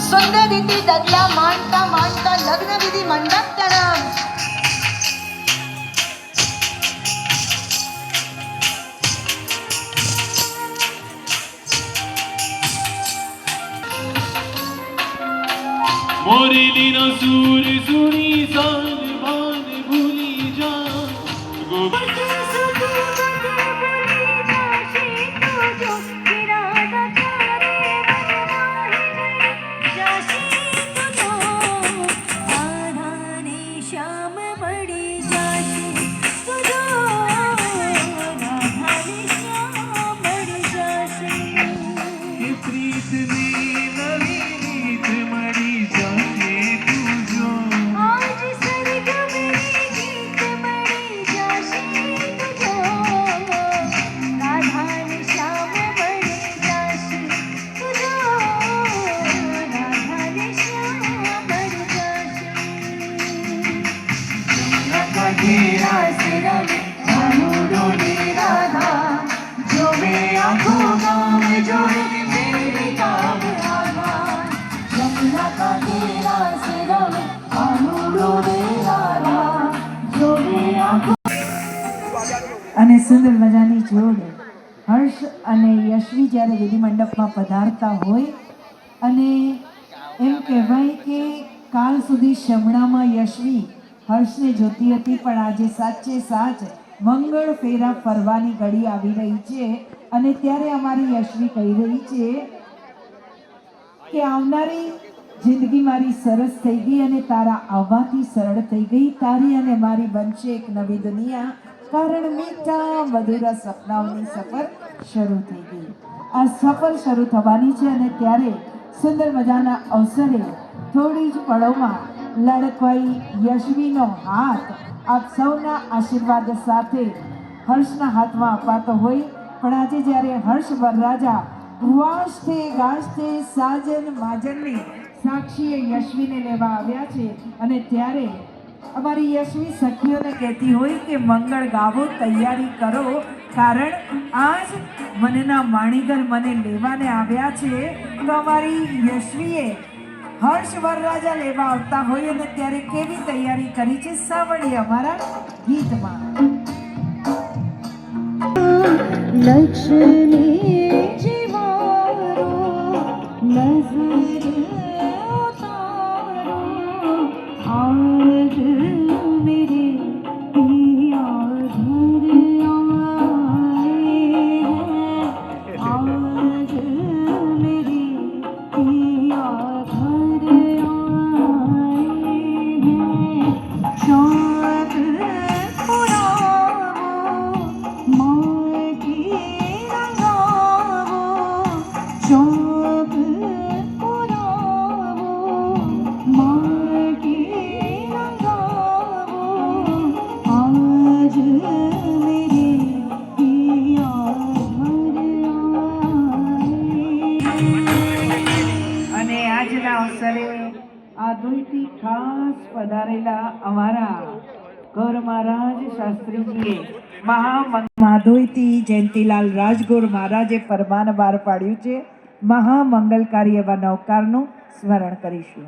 सुंदर रीति डगला मांडता मांडता लग्न विधि मंडप तणम मोरेली न सूर सुनी सान मान भूली जा અને સુંદર મજાની જોડ હર્ષ અને યશવી જ્યારે વિધિ મંડપમાં પધારતા હોય અને એમ કહેવાય કે કાલ સુધી શમણામાં યશવી હર્ષને જોતી હતી, પણ આજે સાચે સાચ મંગળ ફેરા ફરવાની ઘડી આવી રહી છે. અને ત્યારે અમારી યશવી કહી રહી છે કે આવનારી જિંદગી મારી સરસ થઈ ગઈ અને તારા આવવાથી સરળ થઈ ગઈ. તારી અને મારી બનશે એક નવી દુનિયા, કારણ મીઠા મધુરા સપનાઓની સફર શરૂ થઈ ગઈ. આ સફર શરૂ થવાની છે અને ત્યારે સુંદર મજાના અવસરે થોડી જ પળોમાં લડકવાઈ યશવીનો હાથ આપ સૌના આશીર્વાદ સાથે હર્ષના હાથમાં અપાતો હોય. પણ આજે જ્યારે હર્ષ વરરાજા વાજતે ગાજતે સાજન માજનની સાક્ષીએ યશવીને લેવા આવ્યા છે અને ત્યારે અમારી યશવી સખીઓને કહેતી હોય કે મંગળ ગાવો, તૈયારી કરો, કારણ આજ મનના માણીગર મને લેવાને આવ્યા છે. તો અમારી યશવીએ હર્ષ વરરાજા લેવા આવતા હોય અને ત્યારે કેવી તૈયારી કરી છે સાંભળીએ અમારા ગીતમાં. લક્ષ્મી જીવારો નજર ઉતારો આજ મેરે પિયા ઘર આए આજ મેરે પિયા ઘર આए शौक पुरावो माँ की रंगावो, शौक पुरावो माँ की रंगावो, आज मेरे पिया घर आए. અને આજના અવસરે આ દુઈથી ખાસ પધારેલા અમારા ગૌર મહારાજ શાસ્ત્રીજીએ મહાદુઈથી જયંતિલાલ રાજગોર મહારાજે ફરમાન બહાર પાડ્યું છે. મહામંગલકારી એવા નવકારનું સ્મરણ કરીશું.